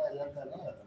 adelanta nada.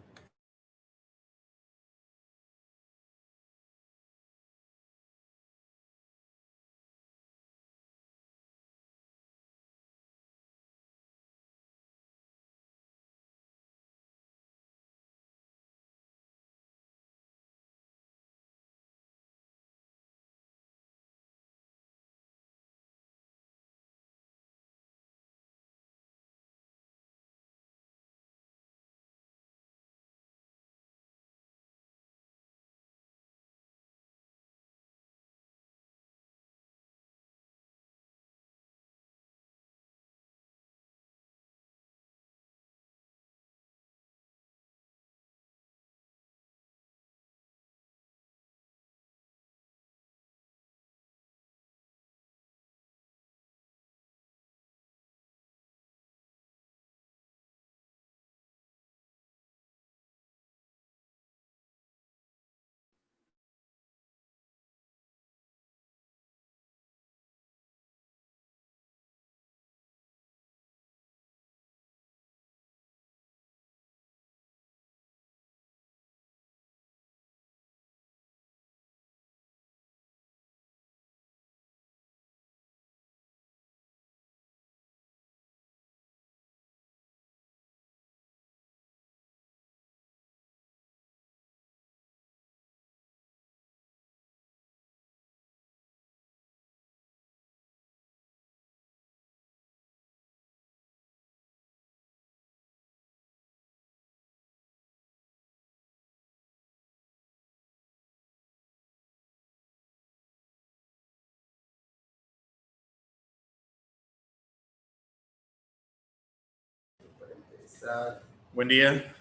Buen día,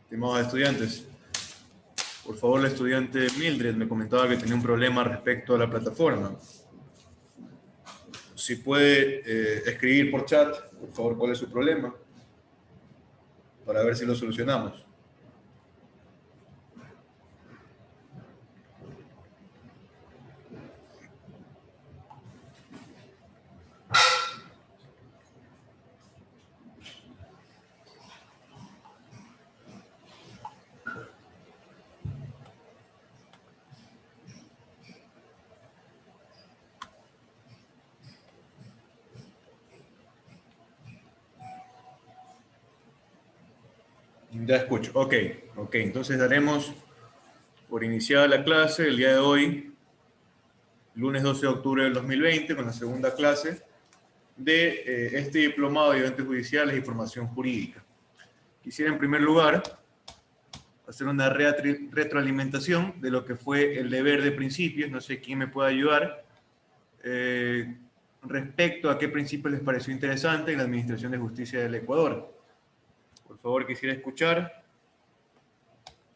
estimados estudiantes. Por favor, la estudiante Mildred me comentaba que tenía un problema respecto a la plataforma. Si puede escribir por chat, por favor, cuál es su problema, para ver si lo solucionamos. Ya escucho. Ok. Entonces daremos por iniciada la clase el día de hoy, lunes 12 de octubre del 2020, con la segunda clase de este diplomado de ayudantes judiciales y formación jurídica. Quisiera en primer lugar hacer una retroalimentación de lo que fue el deber de principios. No sé quién me puede ayudar respecto a qué principios les pareció interesante en la Administración de Justicia del Ecuador. Por favor, quisiera escuchar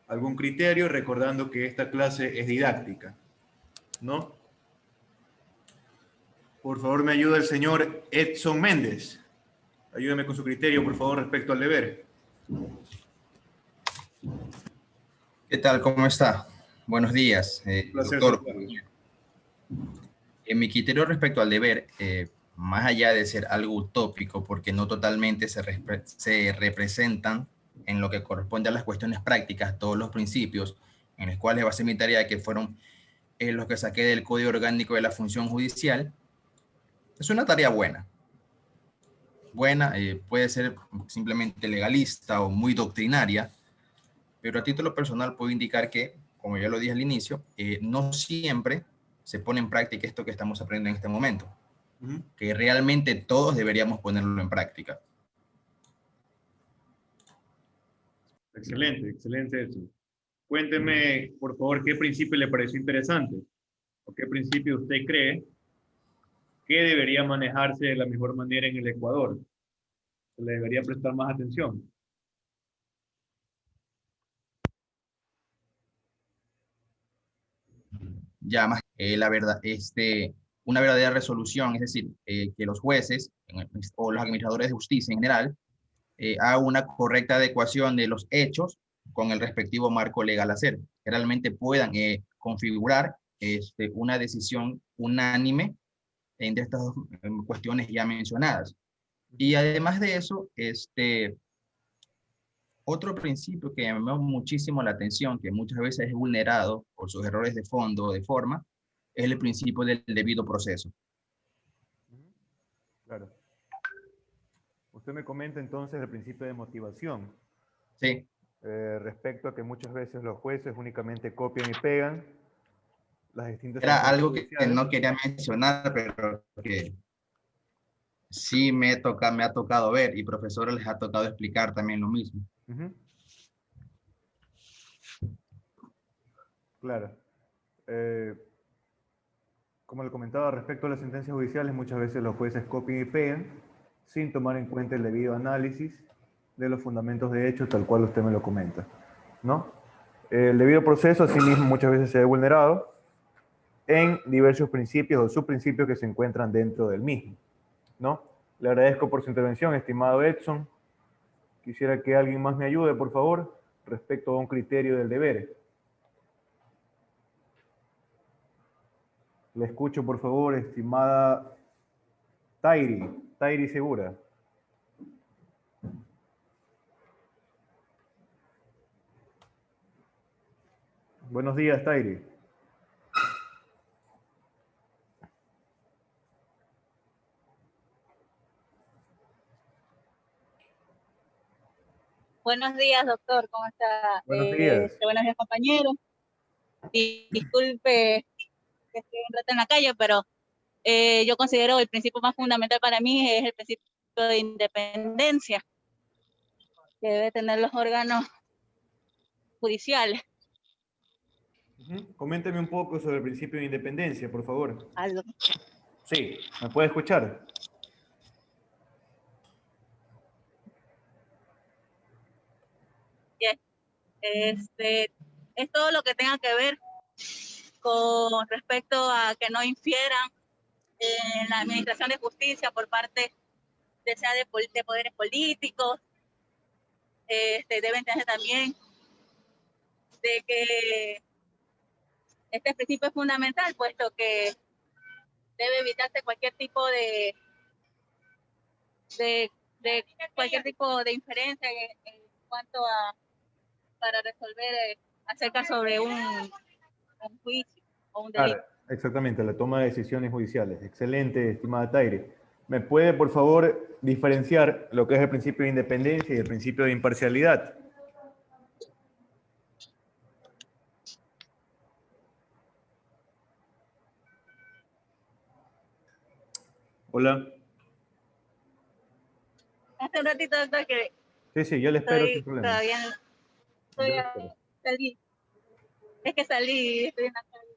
algún criterio, recordando que esta clase es didáctica, ¿no? Por favor, me ayuda el señor Edson Méndez. Ayúdame con su criterio, por favor, respecto al deber. ¿Qué tal? ¿Cómo está? Buenos días, Placer, doctor. señor. En mi criterio respecto al deber, más allá de ser algo utópico, porque no totalmente se representan en lo que corresponde a las cuestiones prácticas todos los principios en los cuales va a ser mi tarea, que fueron los que saqué del Código Orgánico de la Función Judicial, es una tarea buena. Puede ser simplemente legalista o muy doctrinaria, pero a título personal puedo indicar que, como ya lo dije al inicio, no siempre se pone en práctica esto que estamos aprendiendo en este momento, que realmente todos deberíamos ponerlo en práctica. Excelente eso. Cuénteme, por favor, qué principio le pareció interesante o qué principio usted cree que debería manejarse de la mejor manera en el Ecuador. Se le debería prestar más atención. Ya más, una verdadera resolución, es decir, que los jueces o los administradores de justicia en general hagan una correcta adecuación de los hechos con el respectivo marco legal a hacer, que realmente puedan configurar una decisión unánime de estas dos cuestiones ya mencionadas. Y además de eso, Otro principio que llamó muchísimo la atención, que muchas veces es vulnerado por sus errores de fondo o de forma, es el principio del debido proceso. Claro. Usted me comenta entonces el principio de motivación. Sí. Respecto a que muchas veces los jueces únicamente copian y pegan las distintas Era sentencias algo que judiciales. no quería mencionar, pero que sí me ha tocado ver y profesores les ha tocado explicar también lo mismo. Uh-huh. Claro. Como le comentaba, respecto a las sentencias judiciales, muchas veces los jueces copian y pegan sin tomar en cuenta el debido análisis de los fundamentos de hecho, tal cual usted me lo comenta, ¿no? El debido proceso, asimismo, muchas veces se ve vulnerado en diversos principios o subprincipios que se encuentran dentro del mismo, ¿no? Le agradezco por su intervención, estimado Edson. Quisiera que alguien más me ayude, por favor, respecto a un criterio del deber. Le escucho, por favor, estimada Tairi Segura. Buenos días, Tairi. Buenos días, doctor, ¿cómo está? Buenos días. Buenos días, compañeros. Disculpe que estoy un rato en la calle, pero yo considero el principio más fundamental para mí es el principio de independencia que debe tener los órganos judiciales. Coménteme un poco sobre el principio de independencia, por favor. Algo. Sí, ¿me puede escuchar? Bien. Es todo lo que tenga que ver con respecto a que no infieran en la administración de justicia por parte de poderes políticos. Deben tener también de que este principio es fundamental, puesto que debe evitarse cualquier tipo de cualquier tipo de inferencia en cuanto a para resolver acerca sobre un juicio o un delito. Claro, exactamente, la toma de decisiones judiciales. Excelente, estimada Tairi. ¿Me puede, por favor, diferenciar lo que es el principio de independencia y el principio de imparcialidad? Hola. Hace un ratito, doctor, que Sí, yo le espero sin problema. todavía salí. Es que salí, estoy en la calle.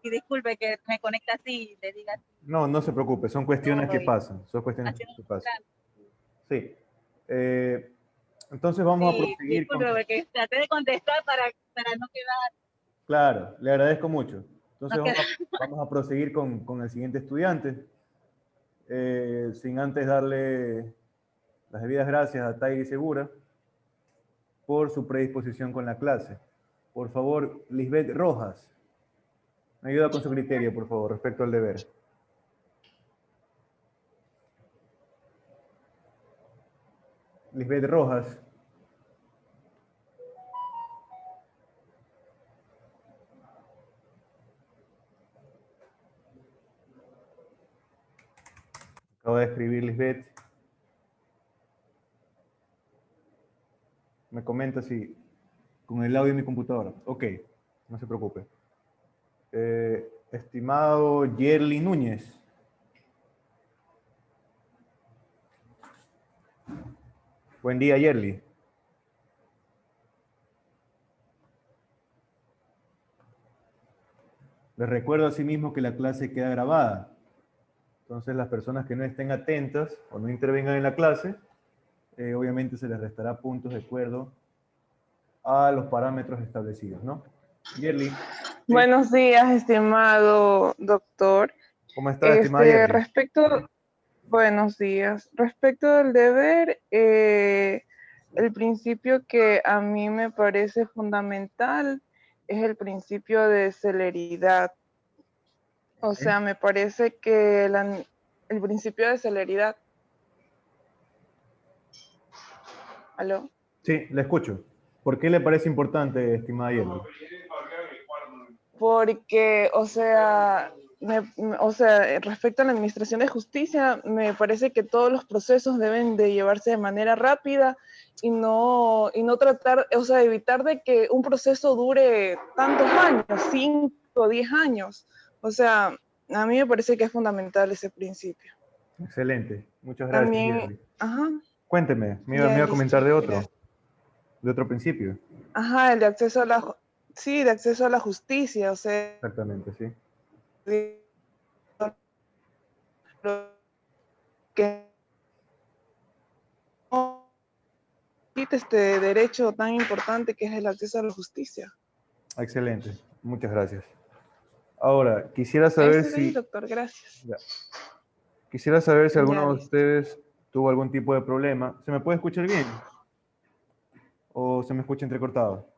Y disculpe que me conecta así y le diga así. No, no se preocupe, son cuestiones que Estoy pasan. Son cuestiones haciendo que un pasan. trámite. Sí. Entonces vamos a Sí, proseguir con... disculpe, porque traté de contestar para no quedar. Claro, le agradezco mucho. Entonces No quedar. vamos a proseguir con el siguiente estudiante. Sin antes darle las debidas gracias a Tairi Segura por su predisposición con la clase. Por favor, Lisbeth Rojas, me ayuda con su criterio, por favor, respecto al deber. Lisbeth Rojas. Acabo de escribir Lisbeth. Me comenta si con el audio de mi computadora. Ok, no se preocupe. Estimado Yerly Núñez. Buen día, Yerly. Les recuerdo asimismo que la clase queda grabada. Entonces, las personas que no estén atentas o no intervengan en la clase, obviamente se les restará puntos de acuerdo a los parámetros establecidos, ¿no? Yerly. ¿Sí? Buenos días, estimado doctor. ¿Cómo está, estimada Yerly? Buenos días. Respecto del deber, el principio que a mí me parece fundamental es el principio de celeridad. O sea, me parece que el principio de celeridad. ¿Aló? Sí, le escucho. ¿Por qué le parece importante, estimada Yerli? Porque, respecto a la administración de justicia, me parece que todos los procesos deben de llevarse de manera rápida y no tratar, evitar de que un proceso dure tantos años, 5 o 10 años. A mí me parece que es fundamental ese principio. Excelente. Muchas gracias, También, Yerli. ajá. Cuénteme, me iba Ya, a listo, comentar gracias. de otro principio. Ajá, el de acceso a de acceso a la justicia, Exactamente, sí. que no quite este derecho tan importante que es el acceso a la justicia. Excelente. Muchas gracias. Ahora, quisiera saber Eso es ahí, si, doctor, gracias. ya. Quisiera saber si Ya, alguno de listo. ustedes tuvo algún tipo de problema. ¿Se me puede escuchar bien? ¿O se me escucha entrecortado?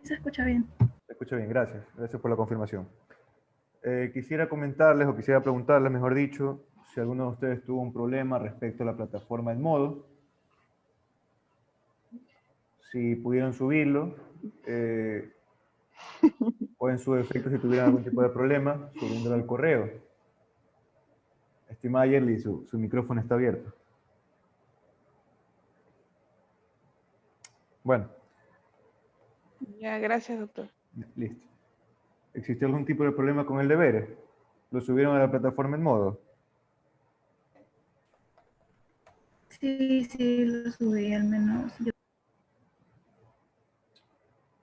Se escucha bien. Se escucha bien, gracias. Gracias por la confirmación. Quisiera comentarles, o quisiera preguntarles, mejor dicho, si alguno de ustedes tuvo un problema respecto a la plataforma Edmodo, si pudieron subirlo, o en su defecto si tuvieran algún tipo de problema, subiéndolo al correo. Estimada Yerli, su micrófono está abierto. Bueno, Ya, gracias, doctor. listo. ¿Existió algún tipo de problema con el deber? ¿Lo subieron a la plataforma Edmodo? Sí, sí, lo subí al menos.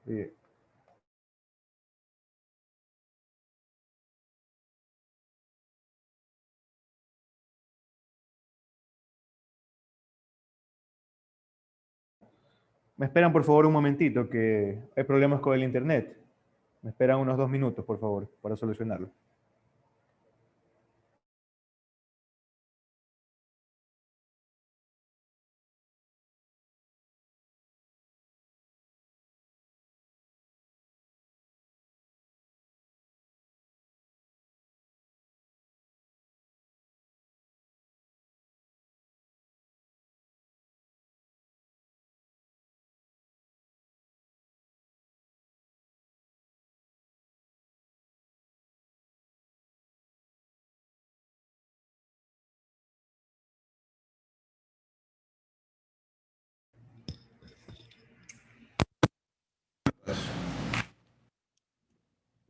Bien. Me esperan, por favor, un momentito, que hay problemas con el internet. Me esperan unos 2 minutos, por favor, para solucionarlo.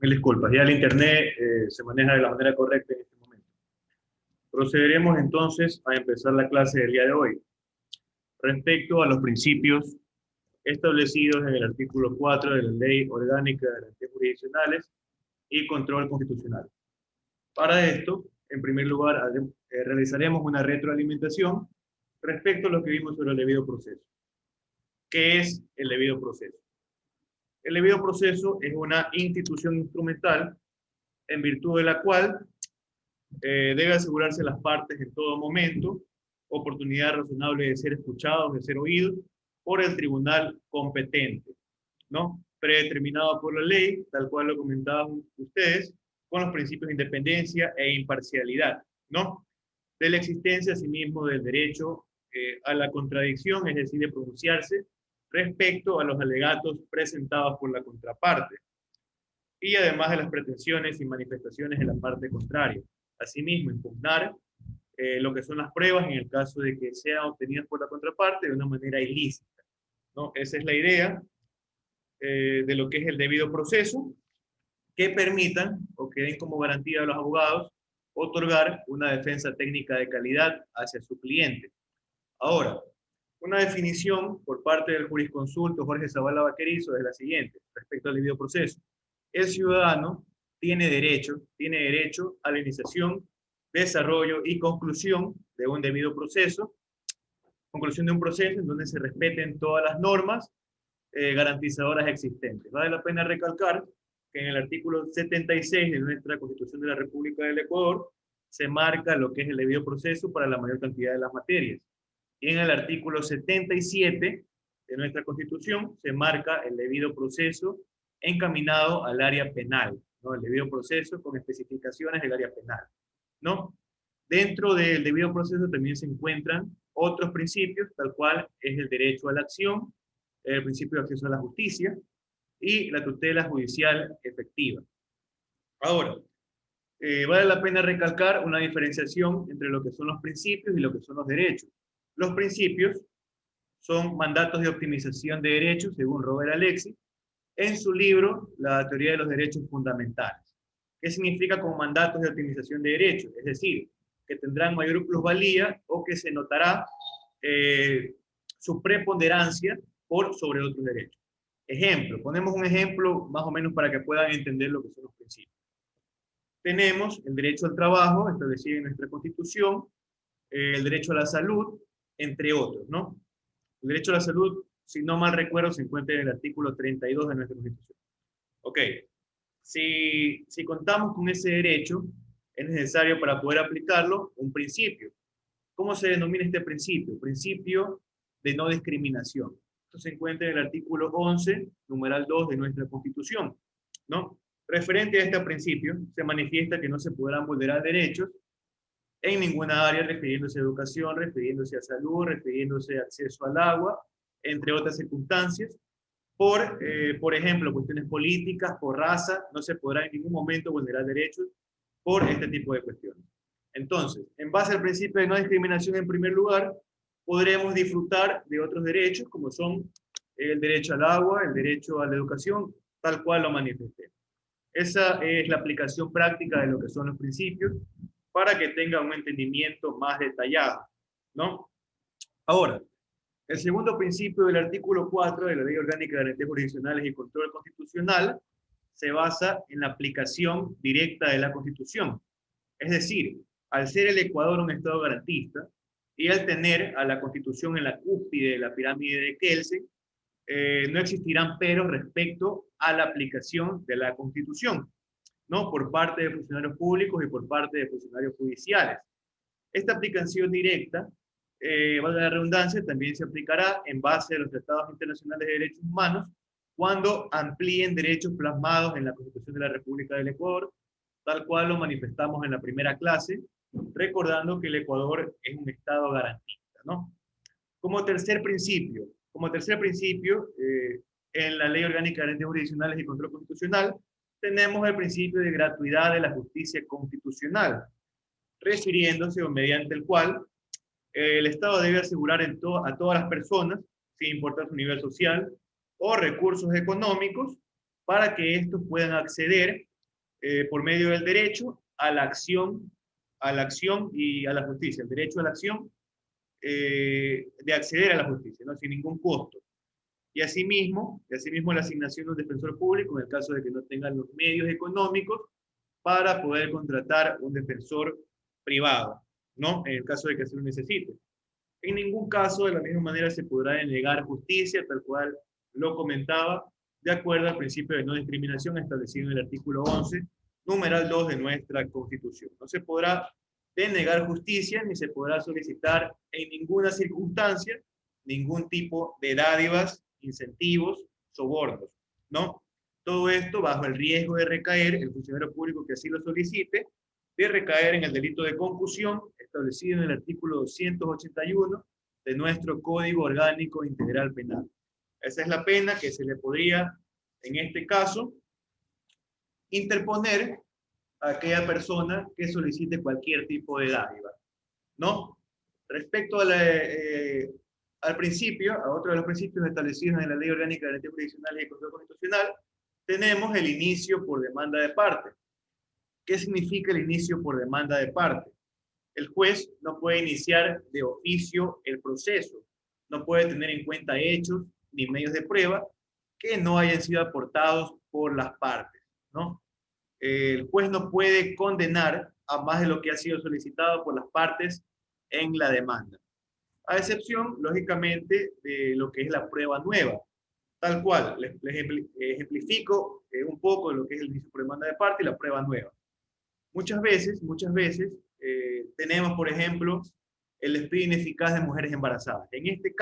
Mil disculpas, ya el internet se maneja de la manera correcta en este momento. Procederemos entonces a empezar la clase del día de hoy. Respecto a los principios establecidos en el artículo 4 de la Ley Orgánica de Garantías Jurisdiccionales y Control Constitucional. Para esto, en primer lugar, realizaremos una retroalimentación respecto a lo que vimos sobre el debido proceso. ¿Qué es el debido proceso? El debido proceso es una institución instrumental en virtud de la cual debe asegurarse las partes en todo momento oportunidad razonable de ser escuchados, de ser oídos por el tribunal competente, ¿no? Predeterminado por la ley, tal cual lo comentaban ustedes, con los principios de independencia e imparcialidad, ¿no? De la existencia, asimismo, del derecho a la contradicción, es decir, de pronunciarse respecto a los alegatos presentados por la contraparte, y además de las pretensiones y manifestaciones de la parte contraria. Asimismo, impugnar lo que son las pruebas en el caso de que sean obtenidas por la contraparte de una manera ilícita, ¿no? Esa es la idea de lo que es el debido proceso, que permitan o que den como garantía a los abogados otorgar una defensa técnica de calidad hacia su cliente. Ahora, una definición por parte del jurisconsulto Jorge Zavala Vaquerizo es la siguiente, respecto al debido proceso. El ciudadano tiene derecho a la iniciación, desarrollo y conclusión de un debido proceso, conclusión de un proceso en donde se respeten todas las normas garantizadoras existentes. Vale la pena recalcar que en el artículo 76 de nuestra Constitución de la República del Ecuador se marca lo que es el debido proceso para la mayor cantidad de las materias. Y en el artículo 77 de nuestra Constitución se marca el debido proceso encaminado al área penal, ¿no? El debido proceso con especificaciones del área penal, ¿no? Dentro del debido proceso también se encuentran otros principios, tal cual es el derecho a la acción, el principio de acceso a la justicia y la tutela judicial efectiva. Ahora, vale la pena recalcar una diferenciación entre lo que son los principios y lo que son los derechos. Los principios son mandatos de optimización de derechos, según Robert Alexis, en su libro La teoría de los derechos fundamentales. ¿Qué significa con mandatos de optimización de derechos? Es decir, que tendrán mayor plusvalía o que se notará su preponderancia por sobre otros derechos. Ejemplo, ponemos un ejemplo más o menos para que puedan entender lo que son los principios. Tenemos el derecho al trabajo, establecido en nuestra Constitución, el derecho a la salud, entre otros, ¿no? El derecho a la salud, si no mal recuerdo, se encuentra en el artículo 32 de nuestra Constitución. Ok, si contamos con ese derecho, es necesario para poder aplicarlo un principio. ¿Cómo se denomina este principio? Principio de no discriminación. Esto se encuentra en el artículo 11, numeral 2 de nuestra Constitución, ¿no? Referente a este principio, se manifiesta que no se podrán vulnerar derechos en ninguna área, refiriéndose a educación, refiriéndose a salud, refiriéndose a acceso al agua, entre otras circunstancias. Por ejemplo, cuestiones políticas, por raza, no se podrá en ningún momento vulnerar derechos por este tipo de cuestiones. Entonces, en base al principio de no discriminación en primer lugar, podremos disfrutar de otros derechos, como son el derecho al agua, el derecho a la educación, tal cual lo manifesté. Esa es la aplicación práctica de lo que son los principios, para que tengan un entendimiento más detallado, ¿no? Ahora, el segundo principio del artículo 4 de la Ley Orgánica de Garantías Jurisdiccionales y Control Constitucional se basa en la aplicación directa de la Constitución. Es decir, al ser el Ecuador un Estado garantista y al tener a la Constitución en la cúspide de la pirámide de Kelsen, no existirán peros respecto a la aplicación de la Constitución, ¿no? Por parte de funcionarios públicos y por parte de funcionarios judiciales. Esta aplicación directa, valga la redundancia, también se aplicará en base a los tratados internacionales de derechos humanos cuando amplíen derechos plasmados en la Constitución de la República del Ecuador, tal cual lo manifestamos en la primera clase, recordando que el Ecuador es un Estado garantista, ¿no? Como tercer principio, en la Ley Orgánica de Garantías Jurisdiccionales y Control Constitucional, tenemos el principio de gratuidad de la justicia constitucional, refiriéndose o mediante el cual el Estado debe asegurar a todas las personas, sin importar su nivel social o recursos económicos, para que estos puedan acceder por medio del derecho a la acción y a la justicia, el derecho a la acción de acceder a la justicia, ¿no? Sin ningún costo. Y asimismo la asignación de un defensor público en el caso de que no tengan los medios económicos para poder contratar un defensor privado, ¿no? En el caso de que se lo necesite. En ningún caso, de la misma manera, se podrá denegar justicia, tal cual lo comentaba, de acuerdo al principio de no discriminación establecido en el artículo 11, numeral 2 de nuestra Constitución. No se podrá denegar justicia, ni se podrá solicitar en ninguna circunstancia ningún tipo de dádivas, incentivos, sobornos, ¿no? Todo esto bajo el riesgo de recaer, el funcionario público que así lo solicite, de recaer en el delito de concusión establecido en el artículo 281 de nuestro Código Orgánico Integral Penal. Esa es la pena que se le podría, en este caso, interponer a aquella persona que solicite cualquier tipo de dádiva, ¿no? Respecto a al principio, a otro de los principios establecidos en la Ley Orgánica de Garantías Jurisdiccionales y Control Constitucional, tenemos el inicio por demanda de parte. ¿Qué significa el inicio por demanda de parte? El juez no puede iniciar de oficio el proceso, no puede tener en cuenta hechos ni medios de prueba que no hayan sido aportados por las partes, ¿no? El juez no puede condenar a más de lo que ha sido solicitado por las partes en la demanda, a excepción, lógicamente, de lo que es la prueba nueva. Tal cual, les ejemplifico un poco de lo que es el inicio por demanda de parte y la prueba nueva. Muchas veces, tenemos, por ejemplo, el despido ineficaz de mujeres embarazadas. En este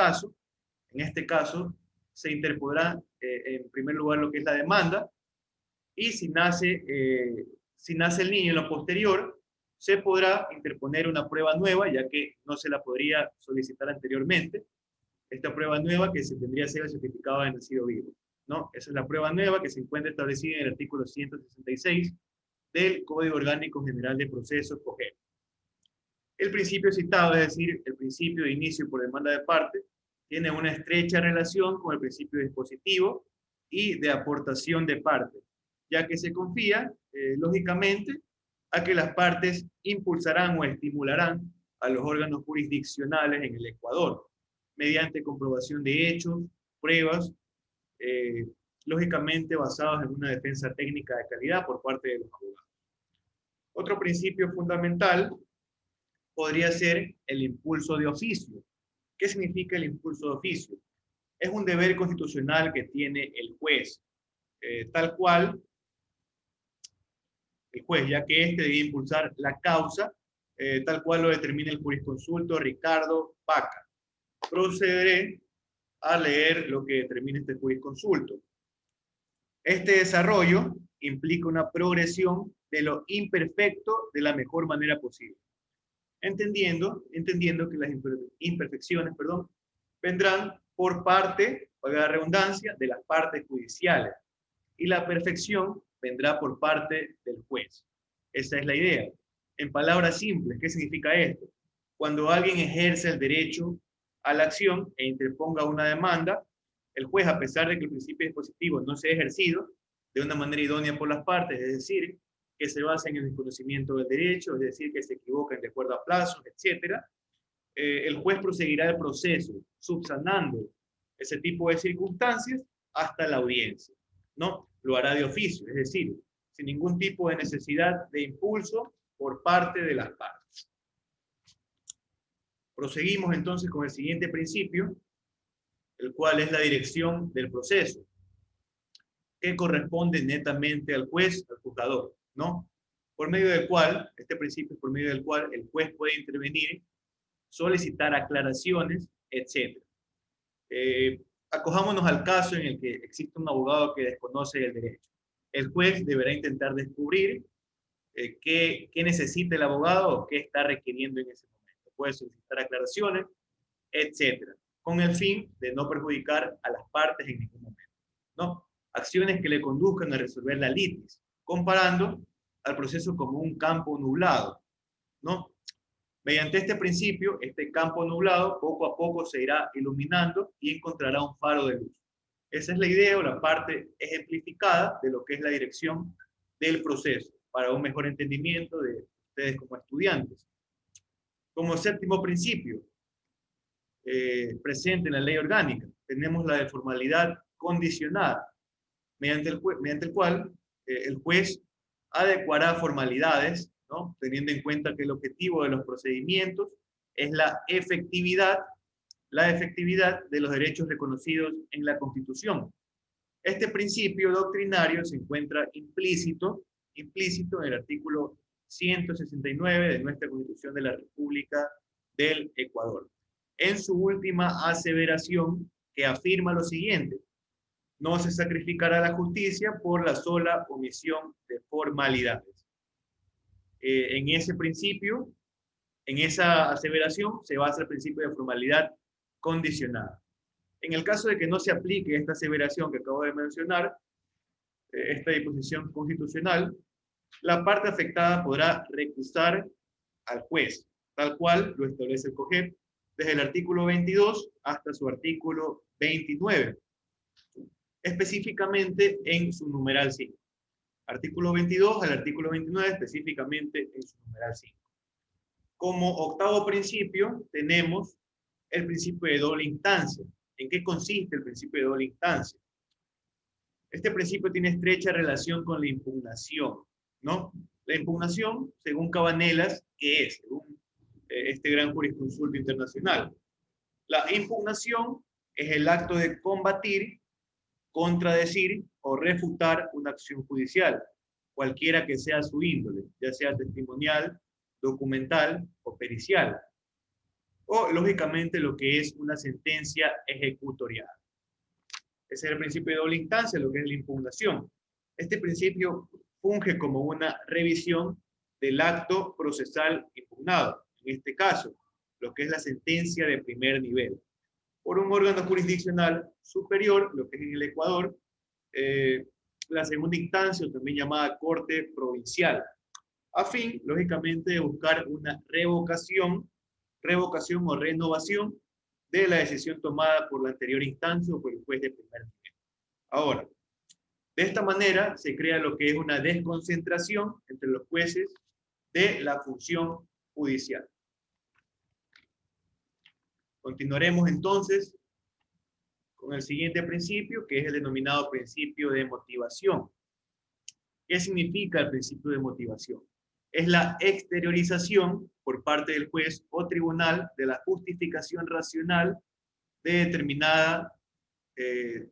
caso, se interpondrá en primer lugar lo que es la demanda, y si nace el niño en lo posterior, se podrá interponer una prueba nueva, ya que no se la podría solicitar anteriormente. Esta prueba nueva que se tendría que ser el certificado de nacido vivo, ¿no? Esa es la prueba nueva que se encuentra establecida en el artículo 166 del Código Orgánico General de Procesos, COGEP. El principio citado, es decir, el principio de inicio por demanda de parte, tiene una estrecha relación con el principio dispositivo y de aportación de parte, ya que se confía, lógicamente, a que las partes impulsarán o estimularán a los órganos jurisdiccionales en el Ecuador, mediante comprobación de hechos, pruebas, lógicamente basados en una defensa técnica de calidad por parte de los abogados. Otro principio fundamental podría ser el impulso de oficio. ¿Qué significa el impulso de oficio? Es un deber constitucional que tiene el juez, tal cual, el juez, ya que éste debe impulsar la causa, tal cual lo determina el jurisconsulto Ricardo Vaca. Procederé a leer lo que determina este jurisconsulto. Este desarrollo implica una progresión de lo imperfecto de la mejor manera posible, entendiendo que las imperfecciones, vendrán por parte, valga la redundancia, de las partes judiciales, y la perfección vendrá por parte del juez. Esa es la idea. En palabras simples, ¿qué significa esto? Cuando alguien ejerce el derecho a la acción e interponga una demanda, el juez, a pesar de que el principio dispositivo no sea ejercido de una manera idónea por las partes, es decir, que se basa en el desconocimiento del derecho, es decir, que se equivocan de acuerdo a plazos, etc., el juez proseguirá el proceso subsanando ese tipo de circunstancias hasta la audiencia, ¿no? Lo hará de oficio, es decir, sin ningún tipo de necesidad de impulso por parte de las partes. Proseguimos entonces con el siguiente principio, el cual es la dirección del proceso, que corresponde netamente al juez, al juzgador, ¿no? Por medio del cual, este principio es por medio del cual el juez puede intervenir, solicitar aclaraciones, etc. Acojámonos al caso en el que existe un abogado que desconoce el derecho. El juez deberá intentar descubrir qué necesita el abogado o qué está requiriendo en ese momento. Puede solicitar aclaraciones, etc., con el fin de no perjudicar a las partes en ningún momento, ¿no? Acciones que le conduzcan a resolver la litis, comparando al proceso como un campo nublado, ¿no? Mediante este principio, este campo nublado poco a poco se irá iluminando y encontrará un faro de luz. Esa es la idea o la parte ejemplificada de lo que es la dirección del proceso, para un mejor entendimiento de ustedes como estudiantes. Como séptimo principio, presente en la ley orgánica, tenemos la de formalidad condicionada, mediante el cual el juez adecuará formalidades, ¿no? Teniendo en cuenta que el objetivo de los procedimientos es la efectividad de los derechos reconocidos en la Constitución. Este principio doctrinario se encuentra implícito en el artículo 169 de nuestra Constitución de la República del Ecuador, en su última aseveración, que afirma lo siguiente: no se sacrificará la justicia por la sola omisión de formalidades. En ese principio, en esa aseveración, se basa el principio de formalidad condicionada. En el caso de que no se aplique esta aseveración que acabo de mencionar, esta disposición constitucional, la parte afectada podrá recusar al juez, tal cual lo establece el COGEP, desde el artículo 22 hasta su artículo 29, específicamente en su numeral 5. Artículo 22 al artículo 29, específicamente en su numeral 5. Como octavo principio, tenemos el principio de doble instancia. ¿En qué consiste el principio de doble instancia? Este principio tiene estrecha relación con la impugnación, ¿no? La impugnación, según Cabanelas, ¿qué es? Según este gran jurisconsulto internacional. La impugnación es el acto de combatir, contradecir o refutar una acción judicial, cualquiera que sea su índole, ya sea testimonial, documental o pericial, o lógicamente lo que es una sentencia ejecutorial. Ese es el principio de doble instancia, lo que es la impugnación. Este principio funge como una revisión del acto procesal impugnado, en este caso, lo que es la sentencia de primer nivel, por un órgano jurisdiccional superior, lo que es en el Ecuador, la segunda instancia, o también llamada Corte Provincial, a fin, lógicamente, de buscar una revocación o renovación de la decisión tomada por la anterior instancia o por el juez de primer nivel. Ahora, de esta manera se crea lo que es una desconcentración entre los jueces de la función judicial. Continuaremos entonces con el siguiente principio, que es el denominado principio de motivación. ¿Qué significa el principio de motivación? Es la exteriorización por parte del juez o tribunal de la justificación racional de determinada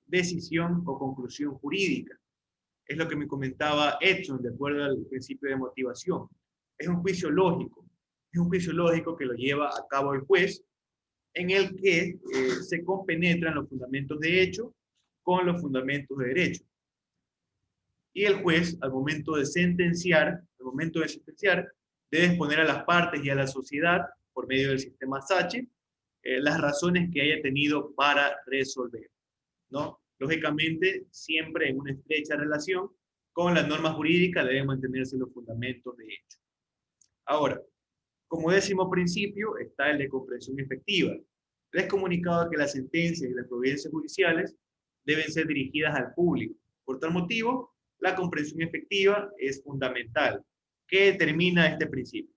decisión o conclusión jurídica. Es lo que me comentaba Edson, de acuerdo al principio de motivación. Es un juicio lógico. Es un juicio lógico que lo lleva a cabo el juez, en el que se compenetran los fundamentos de hecho con los fundamentos de derecho. Y el juez, al momento de sentenciar, debe exponer a las partes y a la sociedad, por medio del sistema SACHE, las razones que haya tenido para resolver, ¿no? Lógicamente, siempre en una estrecha relación con las normas jurídicas deben mantenerse los fundamentos de hecho. Ahora, como 10º principio está el de comprensión efectiva. Les he comunicado que las sentencias y las providencias judiciales deben ser dirigidas al público. Por tal motivo, la comprensión efectiva es fundamental. ¿Qué determina este principio?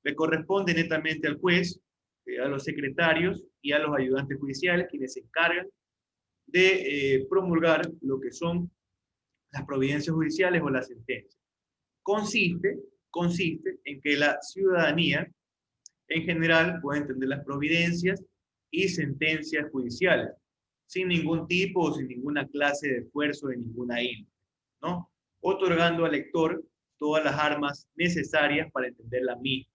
Le corresponde netamente al juez, a los secretarios y a los ayudantes judiciales, quienes se encargan de promulgar lo que son las providencias judiciales o las sentencias. Consiste en que la ciudadanía en general puede entender las providencias y sentencias judiciales sin ningún tipo o sin ninguna clase de esfuerzo de ninguna índole, ¿no? Otorgando al lector todas las armas necesarias para entender la misma,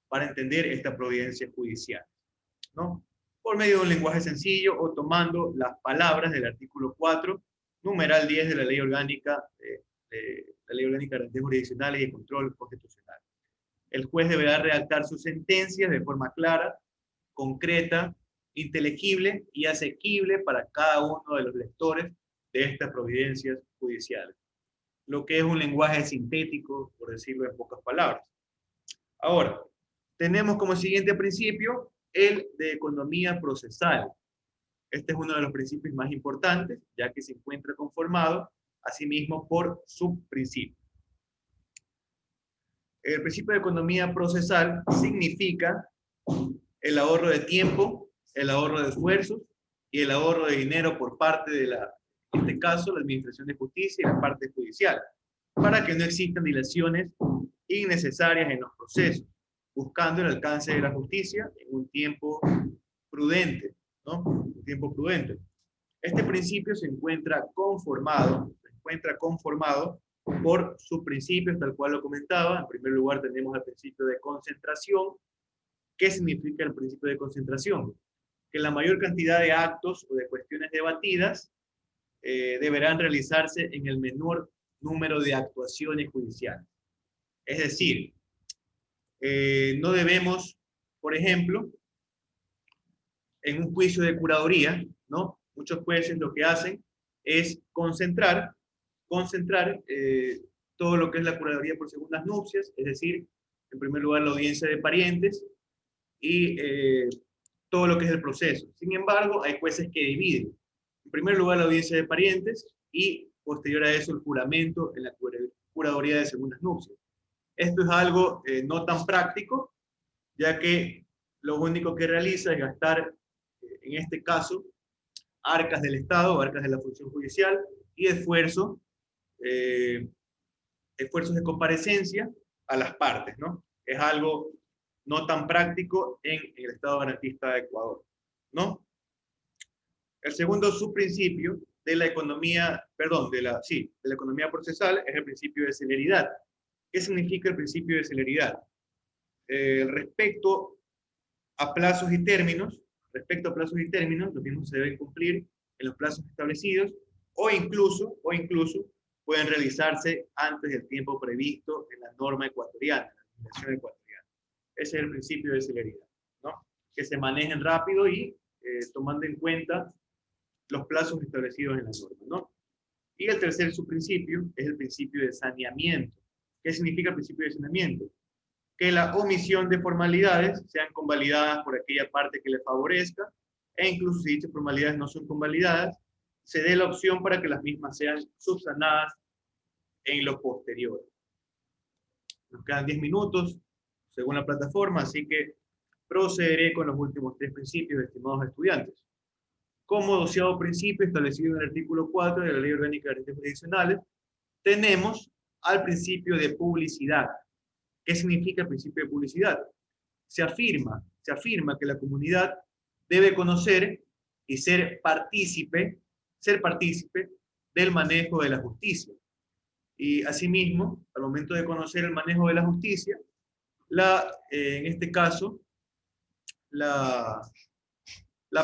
para entender esta providencia judicial, ¿no? Por medio de un lenguaje sencillo o tomando las palabras del artículo 4, numeral 10 de la Ley Orgánica de Garantías Jurisdiccionales y de Control Constitucional. El juez deberá redactar sus sentencias de forma clara, concreta, inteligible y asequible para cada uno de los lectores de estas providencias judiciales. Lo que es un lenguaje sintético, por decirlo en pocas palabras. Ahora, tenemos como siguiente principio el de economía procesal. Este es uno de los principios más importantes, ya que se encuentra conformado, asimismo, por subprincipios. El principio de economía procesal significa el ahorro de tiempo, el ahorro de esfuerzos y el ahorro de dinero por parte de en este caso, la Administración de Justicia y la parte judicial, para que no existan dilaciones innecesarias en los procesos, buscando el alcance de la justicia en un tiempo prudente, ¿no? Un tiempo prudente. Este principio se encuentra conformado por sus principios, tal cual lo comentaba. En primer lugar tenemos el principio de concentración. ¿Qué significa el principio de concentración? Que la mayor cantidad de actos o de cuestiones debatidas deberán realizarse en el menor número de actuaciones judiciales. Es decir, no debemos, por ejemplo, en un juicio de curaduría, ¿no? Muchos jueces lo que hacen es concentrar todo lo que es la curaduría por segundas nupcias, es decir, en primer lugar la audiencia de parientes y todo lo que es el proceso. Sin embargo, hay jueces que dividen. En primer lugar la audiencia de parientes y posterior a eso el juramento en la curaduría de segundas nupcias. Esto es algo no tan práctico, ya que lo único que realiza es gastar, en este caso, arcas del Estado, arcas de la función judicial y esfuerzos de comparecencia a las partes, ¿no? Es algo no tan práctico en el Estado garantista de Ecuador, ¿no? El segundo subprincipio de la economía, de la economía procesal es el principio de celeridad. ¿Qué significa el principio de celeridad? Respecto a plazos y términos, los mismos se deben cumplir en los plazos establecidos o incluso pueden realizarse antes del tiempo previsto en la norma ecuatoriana, la legislación ecuatoriana. Ese es el principio de celeridad, ¿no? Que se manejen rápido y tomando en cuenta los plazos establecidos en la norma, ¿no? Y el tercer subprincipio es el principio de saneamiento. ¿Qué significa el principio de saneamiento? Que la omisión de formalidades sean convalidadas por aquella parte que le favorezca, e incluso si dichas formalidades no son convalidadas, se dé la opción para que las mismas sean subsanadas en lo posterior. Nos quedan 10 minutos, según la plataforma, así que procederé con los últimos 3 principios, estimados estudiantes. Como 12º principio establecido en el artículo 4 de la Ley Orgánica de Garantías Jurisdiccionales, tenemos al principio de publicidad. ¿Qué significa el principio de publicidad? Se afirma que la comunidad debe conocer y ser partícipe del manejo de la justicia. Y asimismo, al momento de conocer el manejo de la justicia, en este caso, la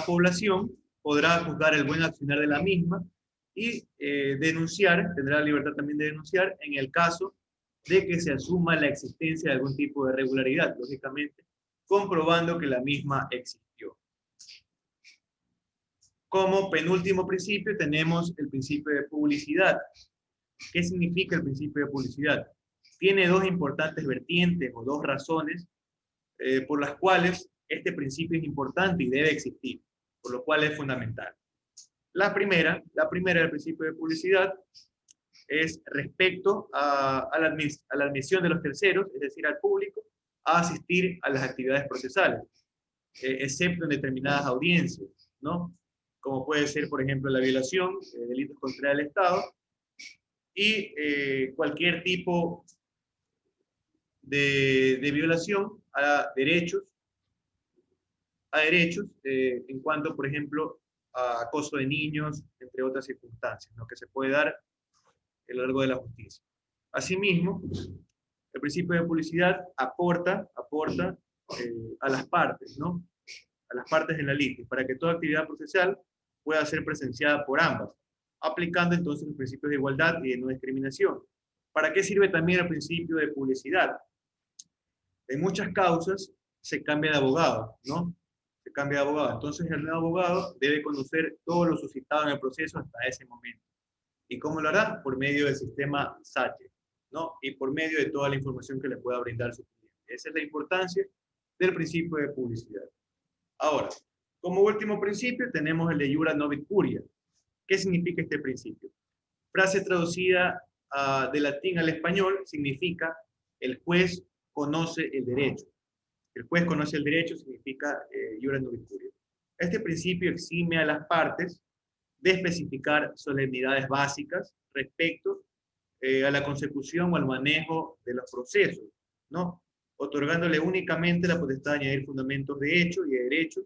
población podrá juzgar el buen accionar de la misma y denunciar, tendrá la libertad también de denunciar en el caso de que se asuma la existencia de algún tipo de irregularidad, lógicamente, comprobando que la misma existió. Como penúltimo principio tenemos el principio de publicidad. ¿Qué significa el principio de publicidad? Tiene dos importantes vertientes o dos razones por las cuales este principio es importante y debe existir, por lo cual es fundamental. La primera del principio de publicidad es respecto a la admisión de los terceros, es decir, al público, a asistir a las actividades procesales, excepto en determinadas audiencias, ¿no? Como puede ser, por ejemplo, la violación, delitos contra el Estado, y cualquier tipo de violación a derechos en cuanto, por ejemplo, a acoso de niños, entre otras circunstancias, ¿no? Que se puede dar a lo largo de la justicia. Asimismo, el principio de publicidad aporta a las partes, ¿no? A las partes de la litis, para que toda actividad procesal pueda ser presenciada por ambas, aplicando entonces los principios de igualdad y de no discriminación. ¿Para qué sirve también el principio de publicidad? En muchas causas se cambia de abogado, ¿no? Se cambia de abogado. Entonces el nuevo abogado debe conocer todo lo suscitado en el proceso hasta ese momento. ¿Y cómo lo hará? Por medio del sistema SACHE, ¿no? Y por medio de toda la información que le pueda brindar su cliente. Esa es la importancia del principio de publicidad. Ahora, como último principio tenemos el de iura novit curia. ¿Qué significa este principio? Frase traducida del latín al español significa el juez conoce el derecho. El juez conoce el derecho significa iura novit curia. Este principio exime a las partes de especificar solemnidades básicas respecto a la consecución o al manejo de los procesos, ¿no? Otorgándole únicamente la potestad de añadir fundamentos de hecho y de derecho,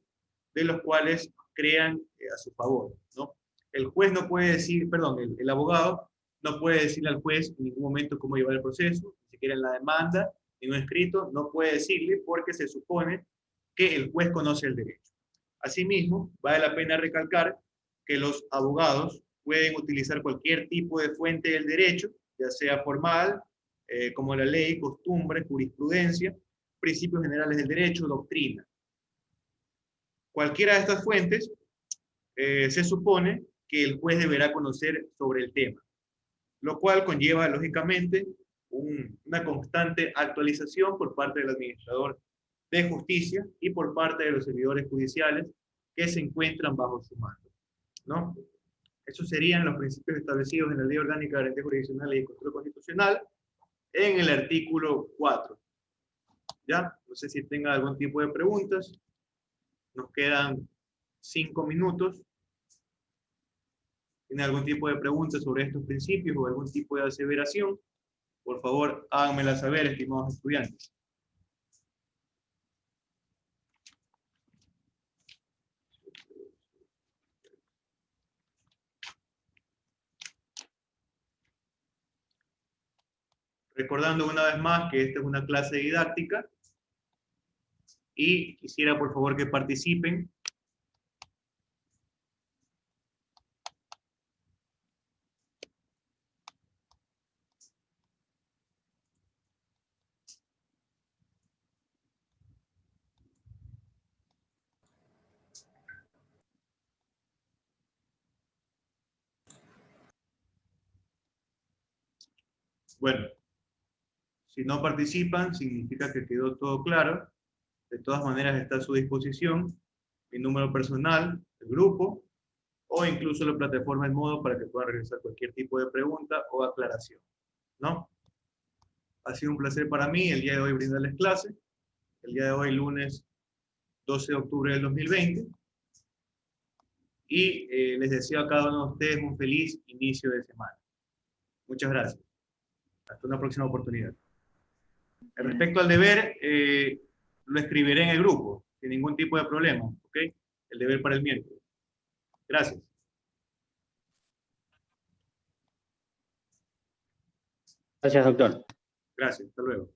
de los cuales crean a su favor, ¿no? El juez no puede decir, perdón, el abogado no puede decirle al juez en ningún momento cómo llevar el proceso, ni siquiera en la demanda, en un escrito, no puede decirle porque se supone que el juez conoce el derecho. Asimismo, vale la pena recalcar que los abogados pueden utilizar cualquier tipo de fuente del derecho, ya sea formal, como la ley, costumbre, jurisprudencia, principios generales del derecho, doctrina. Cualquiera de estas fuentes se supone que el juez deberá conocer sobre el tema, lo cual conlleva, lógicamente, una constante actualización por parte del administrador de justicia y por parte de los servidores judiciales que se encuentran bajo su mando, ¿no? Esos serían los principios establecidos en la Ley Orgánica de Garantías Jurisdiccionales y Control Constitucional en el artículo 4. ¿Ya? No sé si tenga algún tipo de preguntas. Nos quedan 5 minutos. ¿Tiene algún tipo de preguntas sobre estos principios o algún tipo de aseveración? Por favor, háganmela saber, estimados estudiantes. Recordando una vez más que esta es una clase didáctica y quisiera por favor que participen. Bueno, si no participan, significa que quedó todo claro. De todas maneras está a su disposición mi número personal, el grupo, o incluso la plataforma en modo para que puedan realizar cualquier tipo de pregunta o aclaración, ¿no? Ha sido un placer para mí el día de hoy brindarles clase. El día de hoy, lunes 12 de octubre del 2020. Y les deseo a cada uno de ustedes un feliz inicio de semana. Muchas gracias. Hasta una próxima oportunidad. Respecto al deber, lo escribiré en el grupo, sin ningún tipo de problema, ¿ok? El deber para el miércoles. Gracias. Gracias, doctor. Gracias. Hasta luego.